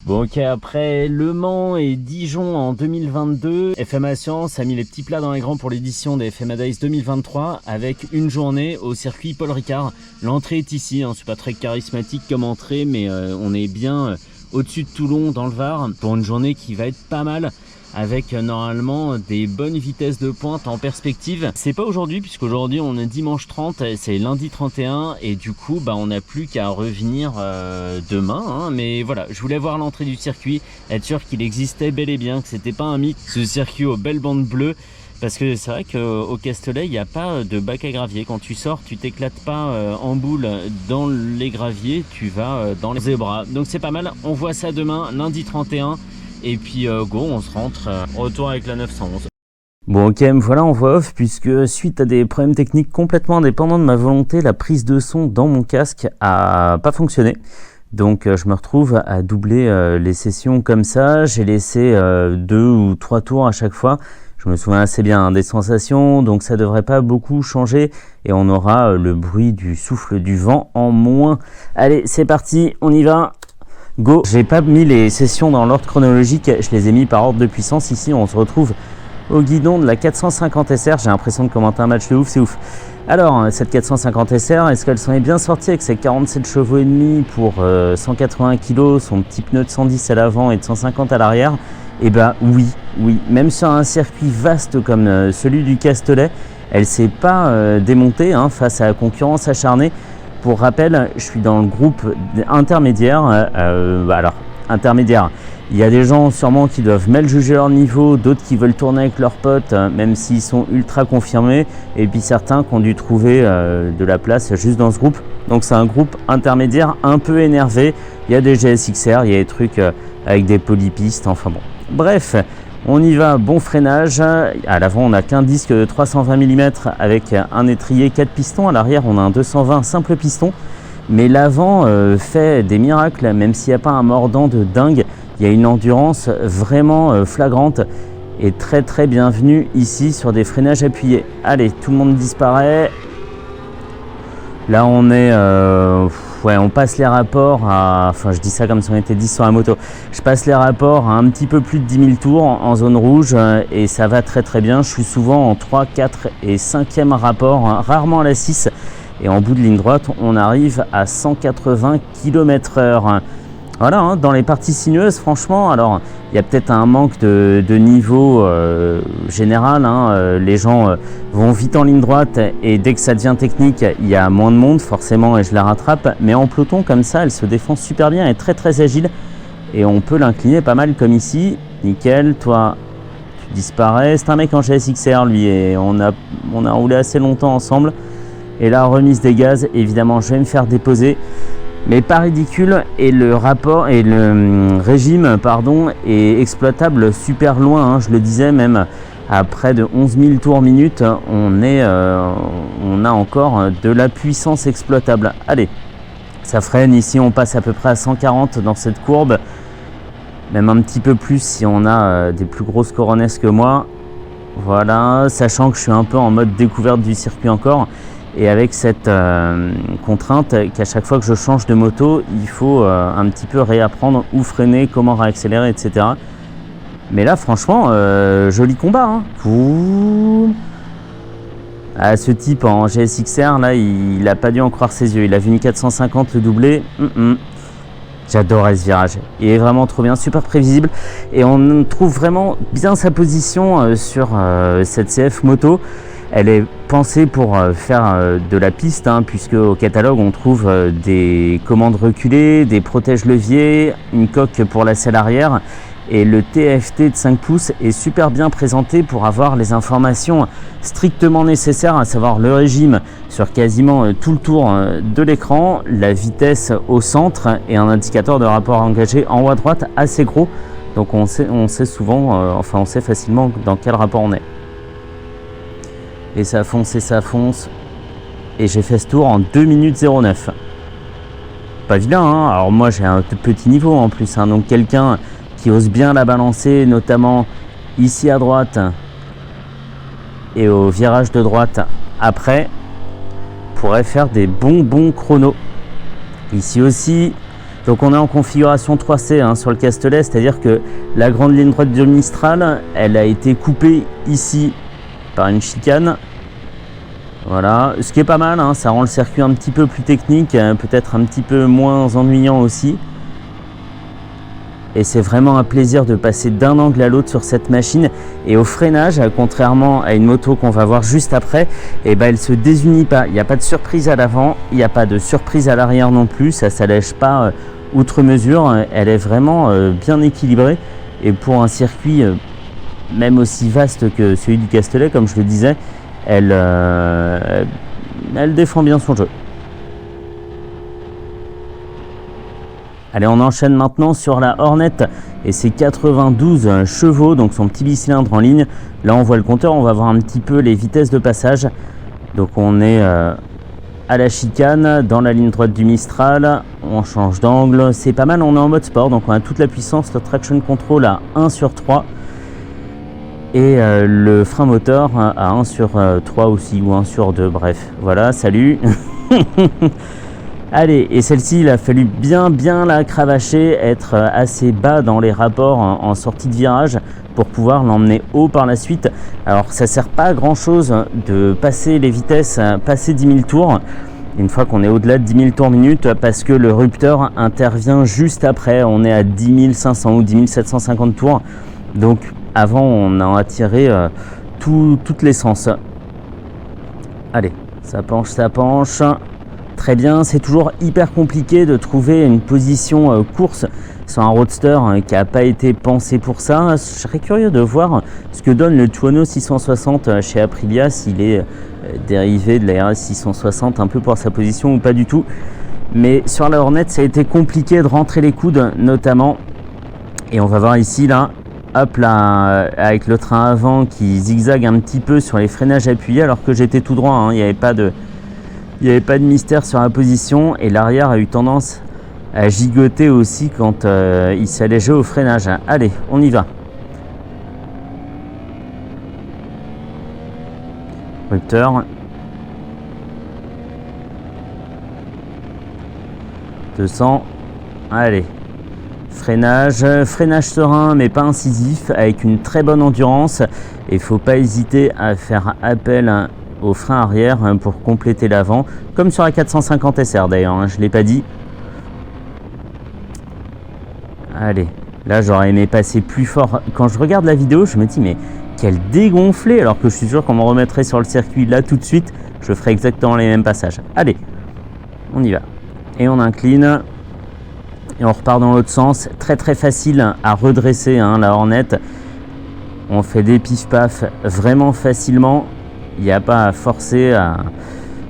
Bon ok, après Le Mans et Dijon en 2022, FM Assurance a mis les petits plats dans les grands pour l'édition des FMA Days 2023 avec une journée au circuit Paul Ricard. L'entrée est ici, hein, c'est pas très charismatique comme entrée, mais on est bien au-dessus de Toulon dans le Var pour une journée qui va être pas mal, avec normalement des bonnes vitesses de pointe en perspective. C'est pas aujourd'hui, puisqu'aujourd'hui on est dimanche 30, c'est lundi 31, et du coup on n'a plus qu'à revenir demain, hein. Mais voilà, je voulais voir l'entrée du circuit, être sûr qu'il existait bel et bien, que c'était pas un mythe, ce circuit aux belles bandes bleues. Parce que c'est vrai qu'au Castellet, il n'y a pas de bac à gravier. Quand tu sors, tu t'éclates pas en boule dans les graviers, tu vas dans les zébras. Donc c'est pas mal, on voit ça demain, lundi 31. Et puis go, on se rentre, retour avec la 911. Bon ok, me voilà en voix off, puisque suite à des problèmes techniques complètement indépendants de ma volonté, la prise de son dans mon casque a pas fonctionné. Donc je me retrouve à doubler les sessions comme ça. J'ai laissé 2 ou 3 tours à chaque fois. Je me souviens assez bien des sensations, donc ça devrait pas beaucoup changer. Et on aura le bruit du souffle du vent en moins. Allez, c'est parti, on y va. Go. J'ai pas mis les sessions dans l'ordre chronologique, je les ai mis par ordre de puissance. Ici on se retrouve au guidon de la 450 SR, j'ai l'impression de commenter un match de ouf, c'est ouf. Alors cette 450 SR, est-ce qu'elle s'en est bien sortie avec ses 47 chevaux et demi pour 180 kg, son petit pneu de 110 à l'avant et de 150 à l'arrière? Eh ben oui, même sur un circuit vaste comme celui du Castellet, elle s'est pas démontée face à la concurrence acharnée. Pour rappel, je suis dans le groupe intermédiaire. Alors, intermédiaire, il y a des gens sûrement qui doivent mal juger leur niveau, d'autres qui veulent tourner avec leurs potes, même s'ils sont ultra confirmés, et puis certains qui ont dû trouver de la place juste dans ce groupe. Donc c'est un groupe intermédiaire un peu énervé. Il y a des GSXR, il y a des trucs avec des polypistes, enfin bon. Bref, on y va, bon freinage. À l'avant, on n'a qu'un disque de 320 mm avec un étrier 4 pistons. À l'arrière, on a un 220 simple piston. Mais l'avant fait des miracles, même s'il n'y a pas un mordant de dingue. Il y a une endurance vraiment flagrante et très très bienvenue ici sur des freinages appuyés. Allez, tout le monde disparaît. Là, on est... on passe les rapports à... Enfin, je dis ça comme si on était 10 sur la moto. Je passe les rapports à un petit peu plus de 10 000 tours en zone rouge et ça va très très bien. Je suis souvent en 3, 4 et 5e rapport, rarement à la 6. Et en bout de ligne droite, on arrive à 180 km/h. Voilà, dans les parties sinueuses, franchement, alors il y a peut-être un manque de niveau général. Les gens vont vite en ligne droite et dès que ça devient technique, il y a moins de monde forcément et je la rattrape. Mais en peloton comme ça, elle se défend super bien, elle est très très agile et on peut l'incliner pas mal comme ici. Nickel, toi tu disparais. C'est un mec en GSXR lui et on a roulé assez longtemps ensemble. Et la remise des gaz, évidemment, je vais me faire déposer. Mais pas ridicule, et le rapport et le régime est exploitable super loin, je le disais, même à près de 11 000 tours minute, on a encore de la puissance exploitable. Allez, ça freine, ici on passe à peu près à 140 dans cette courbe, même un petit peu plus si on a des plus grosses coronesses que moi. Voilà, sachant que je suis un peu en mode découverte du circuit encore. Et avec cette contrainte qu'à chaque fois que je change de moto, il faut un petit peu réapprendre où freiner, comment réaccélérer, etc. Mais là, franchement, joli combat. Ce type en GSXR, là, il n'a pas dû en croire ses yeux. Il a vu une 450 le doubler. J'adorais ce virage. Il est vraiment trop bien, super prévisible. Et on trouve vraiment bien sa position sur cette CF moto. Elle est pensée pour faire de la piste, puisque au catalogue on trouve des commandes reculées, des protège-leviers, une coque pour la selle arrière et le TFT de 5 pouces est super bien présenté pour avoir les informations strictement nécessaires, à savoir le régime sur quasiment tout le tour de l'écran, la vitesse au centre et un indicateur de rapport engagé en haut à droite assez gros. Donc on sait souvent, on sait facilement dans quel rapport on est. Et ça fonce. Et j'ai fait ce tour en 2 minutes 09. Pas vilain, Alors moi j'ai un petit niveau en plus, Donc quelqu'un qui ose bien la balancer, notamment ici à droite et au virage de droite après, pourrait faire des bons chronos. Ici aussi, Donc on est en configuration 3C hein, sur le Castellet, c'est-à-dire que la grande ligne droite du Mistral, elle a été coupée ici par une chicane. Voilà, ce qui est pas mal, hein, ça rend le circuit un petit peu plus technique, peut-être un petit peu moins ennuyant aussi. Et c'est vraiment un plaisir de passer d'un angle à l'autre sur cette machine. Et au freinage, contrairement à une moto qu'on va voir juste après, eh ben, elle ne se désunit pas. Il n'y a pas de surprise à l'avant, il n'y a pas de surprise à l'arrière non plus, ça ne s'allège pas outre mesure. Elle est vraiment bien équilibrée. Et pour un circuit même aussi vaste que celui du Castellet, comme je le disais, elle défend bien son jeu. Allez, on enchaîne maintenant sur la Hornet et ses 92 chevaux, donc son petit bicylindre en ligne. Là, on voit le compteur, on va voir un petit peu les vitesses de passage. Donc, on est à la chicane, dans la ligne droite du Mistral. On change d'angle, c'est pas mal, on est en mode sport. Donc, on a toute la puissance, le traction control à 1/3. Et le frein moteur à 1/3 aussi, ou 1/2, bref. Voilà, salut. Allez, et celle-ci, il a fallu bien la cravacher, être assez bas dans les rapports en sortie de virage pour pouvoir l'emmener haut par la suite. Alors, ça sert pas à grand-chose de passer les vitesses, passer 10 000 tours, une fois qu'on est au-delà de 10 000 tours minute, parce que le rupteur intervient juste après. On est à 10 500 ou 10 750 tours. Donc, avant, on a attiré toute l'essence. Allez, ça penche. Très bien, c'est toujours hyper compliqué de trouver une position course sur un roadster qui n'a pas été pensé pour ça. Je serais curieux de voir ce que donne le Tuono 660 chez Aprilia, s'il est dérivé de la RS 660 un peu pour sa position ou pas du tout. Mais sur la Hornet, ça a été compliqué de rentrer les coudes notamment. Et on va voir ici là, hop là, avec le train avant qui zigzague un petit peu sur les freinages appuyés alors que j'étais tout droit, hein, il n'y avait pas de mystère sur la position, et l'arrière a eu tendance à gigoter aussi quand il s'allégeait au freinage. Allez, on y va. Rupteur. 200. Allez. Freinage serein mais pas incisif, avec une très bonne endurance. Et il ne faut pas hésiter à faire appel au frein arrière pour compléter l'avant, comme sur la 450 SR d'ailleurs, hein, je ne l'ai pas dit. Allez, là j'aurais aimé passer plus fort. Quand je regarde la vidéo, je me dis mais quel dégonflé, alors que je suis sûr qu'on me remettrait sur le circuit là tout de suite, je ferais exactement les mêmes passages. Allez, on y va. Et on incline. Et on repart dans l'autre sens. Très facile à redresser hein, la Hornet. On fait des pif-paf vraiment facilement. Il n'y a pas à forcer,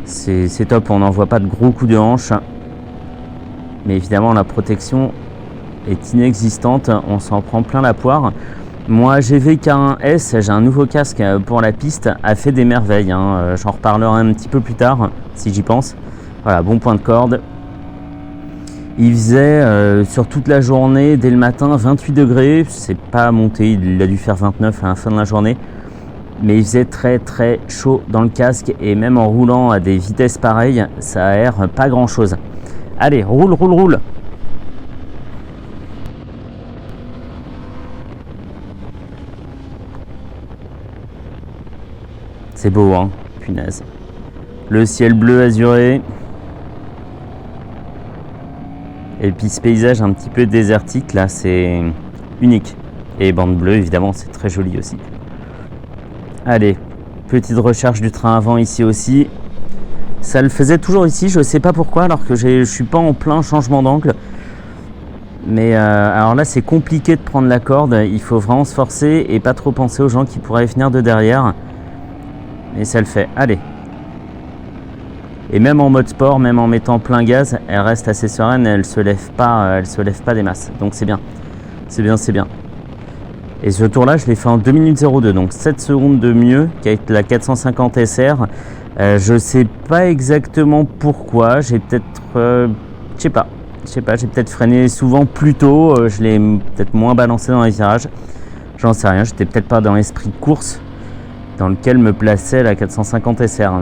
c'est top, on n'envoie pas de gros coups de hanche. Mais évidemment, la protection est inexistante, on s'en prend plein la poire. Moi, GV41S, j'ai un nouveau casque pour la piste, a fait des merveilles. Hein. J'en reparlerai un petit peu plus tard, si j'y pense. Voilà, bon point de corde. Il faisait sur toute la journée, dès le matin, 28 degrés. C'est pas monté, il a dû faire 29 à la fin de la journée. Mais il faisait très chaud dans le casque, et même en roulant à des vitesses pareilles, ça aère pas grand chose. Allez, roule. C'est beau, hein, punaise. Le ciel bleu azuré. Et puis ce paysage un petit peu désertique, là, c'est unique. Et bande bleue, évidemment, c'est très joli aussi. Allez, petite recherche du train avant ici aussi. Ça le faisait toujours ici, je ne sais pas pourquoi, alors que je ne suis pas en plein changement d'angle. Mais alors là, c'est compliqué de prendre la corde. Il faut vraiment se forcer et pas trop penser aux gens qui pourraient venir de derrière. Mais ça le fait. Allez. Et même en mode sport, même en mettant plein gaz, elle reste assez sereine. Elle se lève pas des masses. Donc c'est bien. C'est bien. Et ce tour-là, je l'ai fait en 2 minutes 02, donc 7 secondes de mieux qu'avec la 450 SR. Je sais pas exactement pourquoi. J'ai peut-être, je sais pas, j'ai peut-être freiné souvent plus tôt. Je l'ai peut-être moins balancé dans les virages. J'en sais rien. J'étais peut-être pas dans l'esprit de course dans lequel me plaçait la 450 SR.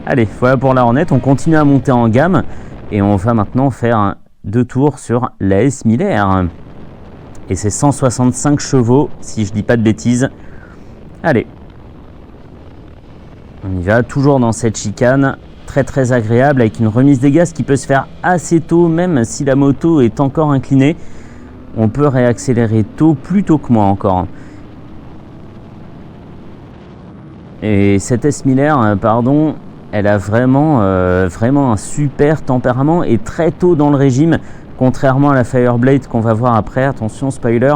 Allez, voilà pour la Hornet. On continue à monter en gamme et on va maintenant faire 2 tours sur la S Miller. Et c'est 165 chevaux, si je dis pas de bêtises. Allez. On y va, toujours dans cette chicane. Très très agréable, avec une remise des gaz qui peut se faire assez tôt, même si la moto est encore inclinée. On peut réaccélérer tôt, plus tôt que moi encore. Et cette S Miller, pardon, elle a vraiment un super tempérament et très tôt dans le régime, contrairement à la Fireblade qu'on va voir après. Attention, spoiler,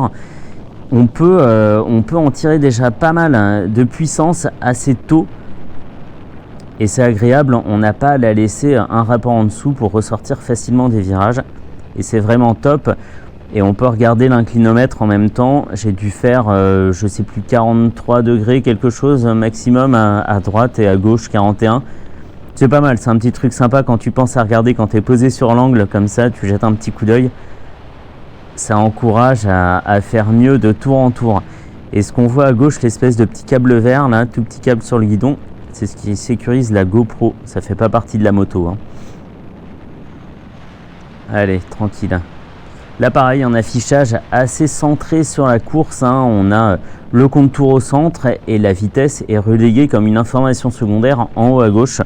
on peut en tirer déjà pas mal de puissance assez tôt. Et c'est agréable, on n'a pas à la laisser un rapport en dessous pour ressortir facilement des virages. Et c'est vraiment top. Et on peut regarder l'inclinomètre en même temps. J'ai dû faire, je sais plus, 43 degrés, quelque chose maximum à droite et à gauche, 41. C'est pas mal, c'est un petit truc sympa quand tu penses à regarder, quand tu es posé sur l'angle comme ça, tu jettes un petit coup d'œil. Ça encourage à faire mieux de tour en tour. Et ce qu'on voit à gauche, l'espèce de petit câble vert, là, tout petit câble sur le guidon, c'est ce qui sécurise la GoPro. Ça fait pas partie de la moto. Allez, tranquille. Là pareil, un affichage assez centré sur la course. On a le contour au centre et la vitesse est reléguée comme une information secondaire en haut à gauche.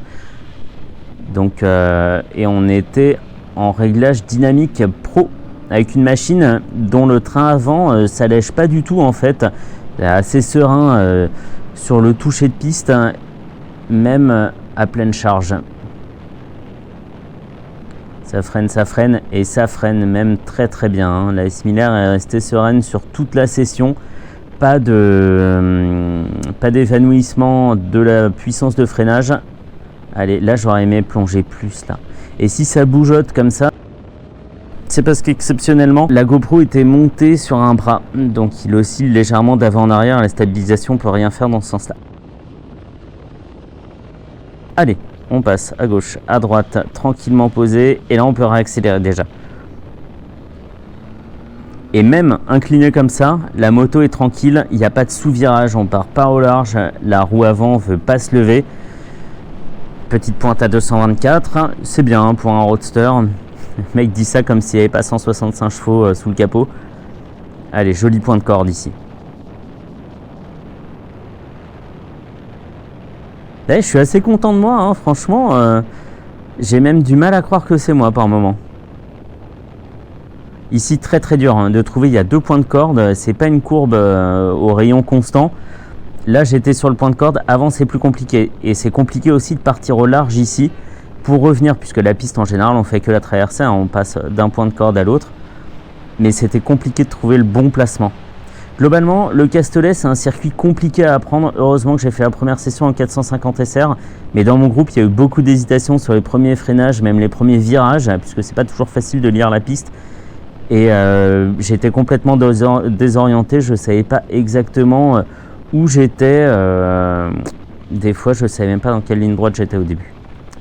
Donc, et on était en réglage dynamique pro avec une machine dont le train avant s'allège pas du tout en fait. C'est assez serein sur le toucher de piste, même à pleine charge. Ça freine et ça freine même très très bien. La S Miller est restée sereine sur toute la session. Pas d'évanouissement de la puissance de freinage. Allez, là j'aurais aimé plonger plus là. Et si ça bougeote comme ça, c'est parce qu'exceptionnellement la GoPro était montée sur un bras. Donc il oscille légèrement d'avant en arrière. La stabilisation peut rien faire dans ce sens là. Allez, on passe à gauche, à droite, tranquillement posé. Et là, on peut réaccélérer déjà. Et même incliné comme ça, la moto est tranquille. Il n'y a pas de sous-virage. On part pas au large. La roue avant ne veut pas se lever. Petite pointe à 224. C'est bien pour un roadster. Le mec dit ça comme s'il n'y avait pas 165 chevaux sous le capot. Allez, joli point de corde ici. Là, je suis assez content de moi, franchement. J'ai même du mal à croire que c'est moi par moment. Ici, très très dur de trouver. Il y a 2 points de corde. C'est pas une courbe au rayon constant. Là, j'étais sur le point de corde. Avant, c'est plus compliqué. Et c'est compliqué aussi de partir au large ici pour revenir, puisque la piste en général, on fait que la traversée. On passe d'un point de corde à l'autre. Mais c'était compliqué de trouver le bon placement. Globalement, le Castellet, c'est un circuit compliqué à apprendre. Heureusement que j'ai fait la première session en 450 SR. Mais dans mon groupe, il y a eu beaucoup d'hésitation sur les premiers freinages, même les premiers virages, puisque c'est pas toujours facile de lire la piste. Et j'étais complètement désorienté. Je savais pas exactement où j'étais. Des fois, je savais même pas dans quelle ligne droite j'étais au début.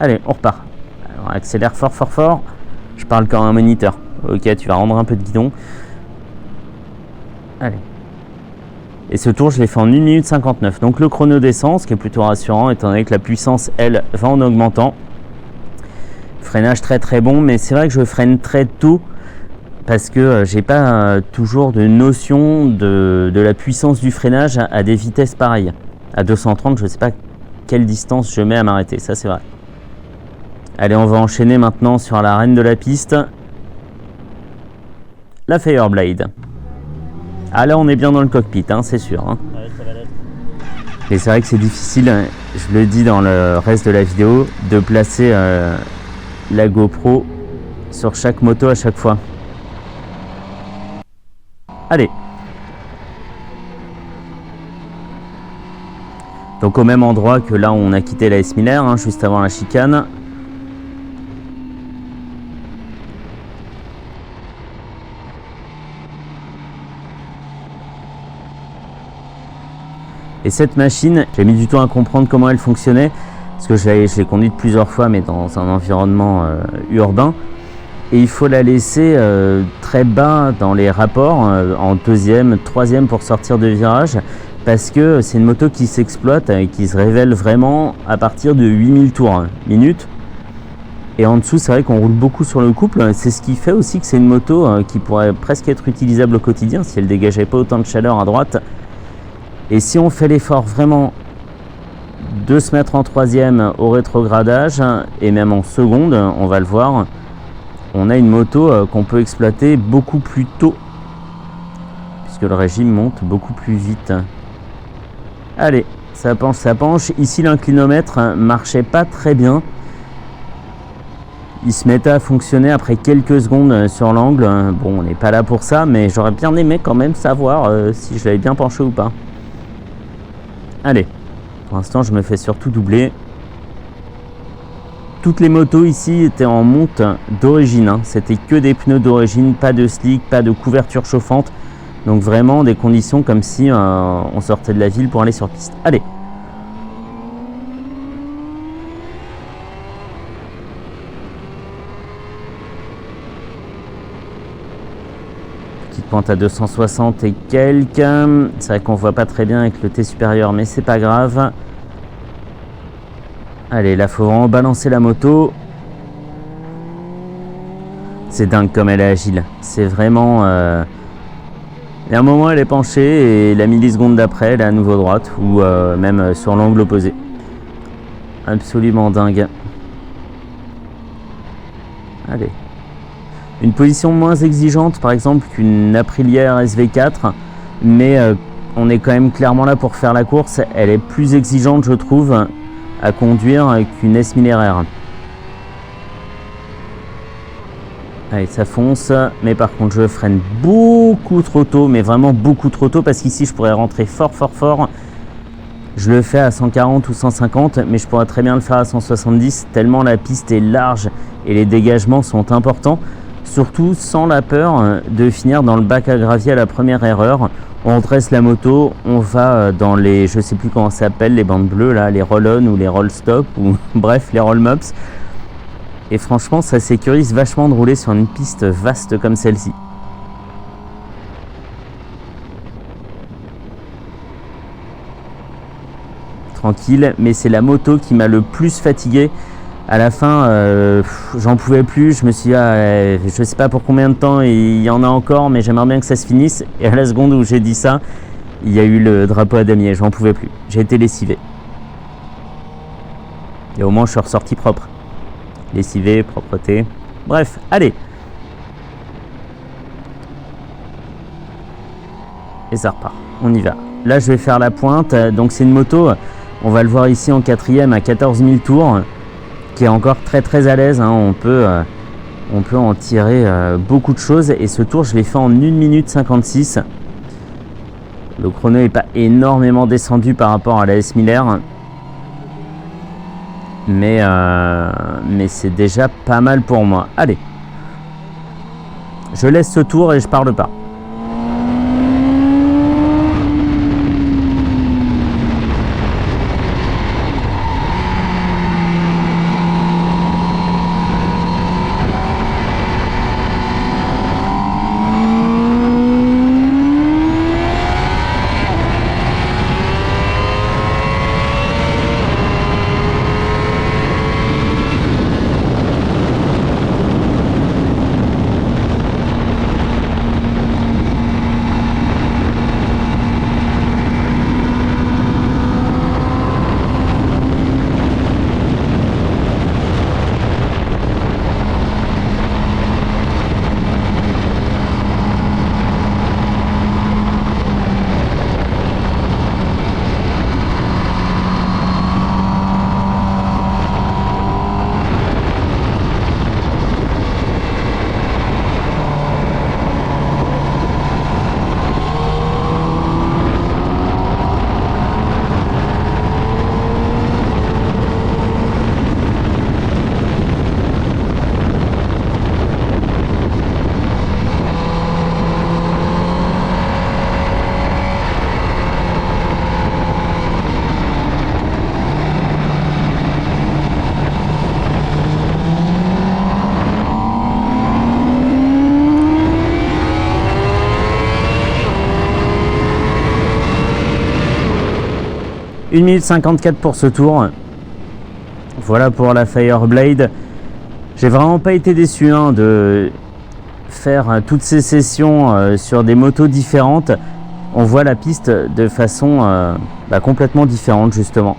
Allez, on repart. Alors, accélère fort, fort, fort. Je parle comme un moniteur. Ok, tu vas rendre un peu de guidon. Allez. Et ce tour, je l'ai fait en 1 minute 59. Donc le chrono descend, ce qui est plutôt rassurant, étant donné que la puissance, elle, va en augmentant. Freinage très très bon, mais c'est vrai que je freine très tôt parce que j'ai pas toujours de notion de la puissance du freinage à des vitesses pareilles. À 230, je sais pas quelle distance je mets à m'arrêter, ça c'est vrai. Allez, on va enchaîner maintenant sur la reine de la piste, la Fireblade. Ah là on est bien dans le cockpit, c'est sûr. Ouais, ça va l'être. Et c'est vrai que c'est difficile, je le dis dans le reste de la vidéo, de placer la GoPro sur chaque moto à chaque fois. Allez. Donc au même endroit que là où on a quitté la S Miller, juste avant la chicane. Et cette machine, j'ai mis du temps à comprendre comment elle fonctionnait, parce que je l'ai conduite plusieurs fois, mais dans un environnement urbain. Et il faut la laisser très bas dans les rapports, en 2e, 3e pour sortir de virage, parce que c'est une moto qui s'exploite et qui se révèle vraiment à partir de 8000 tours minute. Et en dessous, c'est vrai qu'on roule beaucoup sur le couple. C'est ce qui fait aussi que c'est une moto qui pourrait presque être utilisable au quotidien si elle dégageait pas autant de chaleur à droite. Et si on fait l'effort vraiment de se mettre en troisième au rétrogradage et même en seconde, on va le voir, on a une moto qu'on peut exploiter beaucoup plus tôt puisque le régime monte beaucoup plus vite. Allez, ça penche, ça penche. Ici, l'inclinomètre marchait pas très bien. Il se mettait à fonctionner après quelques secondes sur l'angle. Bon, on n'est pas là pour ça, mais j'aurais bien aimé quand même savoir si je l'avais bien penché ou pas. Allez, pour l'instant, je me fais surtout doubler. Toutes les motos ici étaient en monte d'origine. Hein. C'était que des pneus d'origine, pas de slick, pas de couverture chauffante. Donc vraiment des conditions comme si on sortait de la ville pour aller sur piste. Allez. Petite pointe à 260 et quelques. C'est vrai qu'on voit pas très bien avec le T supérieur, mais c'est pas grave. Allez, là, faut vraiment balancer la moto. C'est dingue comme elle est agile. C'est vraiment... Il y a un moment, elle est penchée et la milliseconde d'après, elle est à nouveau droite ou même sur l'angle opposé. Absolument dingue. Allez. Une position moins exigeante, par exemple, qu'une Aprilia SV4, mais on est quand même clairement là pour faire la course. Elle est plus exigeante, je trouve, à conduire qu'une S1000 RR. Allez, ça fonce, mais par contre je freine beaucoup trop tôt, mais vraiment beaucoup trop tôt, parce qu'ici je pourrais rentrer fort. Je le fais à 140 ou 150, mais je pourrais très bien le faire à 170, tellement la piste est large et les dégagements sont importants. Surtout sans la peur de finir dans le bac à gravier à la première erreur. On dresse la moto, on va dans les, je sais plus comment ça s'appelle, les bandes bleues là, les roll-on ou les roll-stop, ou bref, les roll-mops. Et franchement, ça sécurise vachement de rouler sur une piste vaste comme celle-ci. Tranquille, mais c'est la moto qui m'a le plus fatigué. À la fin, j'en pouvais plus. Je me suis dit, je sais pas pour combien de temps il y en a encore, mais j'aimerais bien que ça se finisse. Et à la seconde où j'ai dit ça, il y a eu le drapeau à damier. J'en pouvais plus. J'ai été lessivé. Et au moins, je suis ressorti propre. Lessivé, propreté. Bref, allez. Et ça repart. On y va. Là, je vais faire la pointe. Donc, c'est une moto, on va le voir ici en quatrième à 14 000 tours, qui est encore très à l'aise. Hein. On peut en tirer beaucoup de choses. Et ce tour, je l'ai fait en 1 minute 56. Le chrono n'est pas énormément descendu par rapport à la S1000 R. Mais c'est déjà pas mal pour moi. Allez. Je laisse ce tour et je parle pas. « 1 minute 54 pour ce tour. Voilà pour la Fireblade. J'ai vraiment pas été déçu hein, de faire toutes ces sessions sur des motos différentes. On voit la piste de façon complètement différente justement.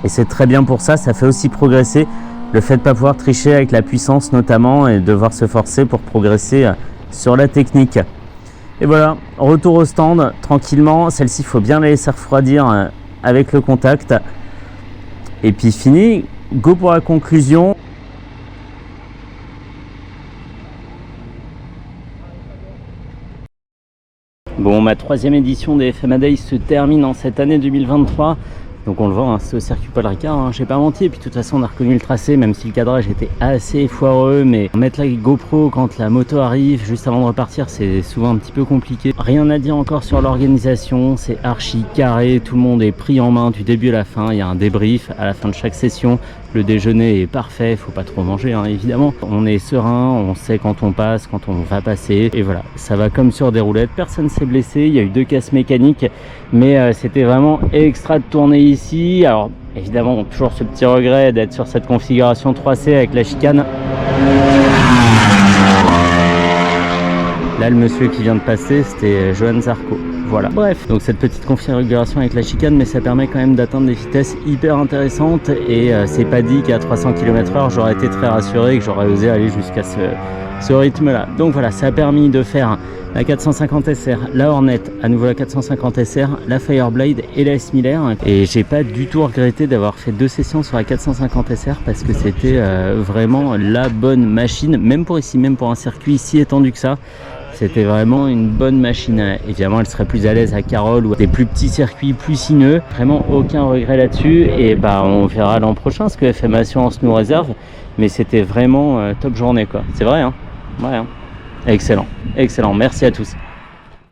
Et c'est très bien pour ça, ça fait aussi progresser le fait de ne pas pouvoir tricher avec la puissance notamment et devoir se forcer pour progresser sur la technique. Et voilà, retour au stand tranquillement, celle-ci il faut bien la laisser refroidir avec le contact. Et puis fini, go pour la conclusion. Bon, ma 3e édition des FMA Days se termine en cette année 2023. Donc on le voit, hein, c'est au circuit Paul Ricard, hein, j'ai pas menti. Et puis de toute façon on a reconnu le tracé, même si le cadrage était assez foireux. Mais mettre la GoPro quand la moto arrive juste avant de repartir, c'est souvent un petit peu compliqué. Rien à dire encore sur l'organisation, c'est archi carré, tout le monde est pris en main du début à la fin. Il y a un débrief à la fin de chaque session. Le déjeuner est parfait, faut pas trop manger hein, évidemment. On est serein, on sait quand on passe, quand on va passer. Et voilà, ça va comme sur des roulettes. Personne s'est blessé, il y a eu 2 casses mécaniques. Mais c'était vraiment extra de tourner ici. Alors évidemment, toujours ce petit regret d'être sur cette configuration 3C avec la chicane. Là, le monsieur qui vient de passer, c'était Johan Zarco. Voilà. Bref, donc cette petite configuration avec la chicane, mais ça permet quand même d'atteindre des vitesses hyper intéressantes. Et c'est pas dit qu'à 300 km/h, j'aurais été très rassuré et que j'aurais osé aller jusqu'à ce rythme-là. Donc voilà, ça a permis de faire la 450 SR, la Hornet, à nouveau la 450 SR, la Fireblade et la S Miller. Et j'ai pas du tout regretté d'avoir fait 2 sessions sur la 450 SR parce que c'était vraiment la bonne machine, même pour ici, même pour un circuit si étendu que ça. C'était vraiment une bonne machine. Évidemment, elle serait plus à l'aise à Carole ou à des plus petits circuits plus sinueux. Vraiment aucun regret là-dessus. Et bah, on verra l'an prochain ce que FMA Assurance nous réserve. Mais c'était vraiment top journée, quoi. C'est vrai, hein? Ouais, hein. Excellent, excellent. Merci à tous.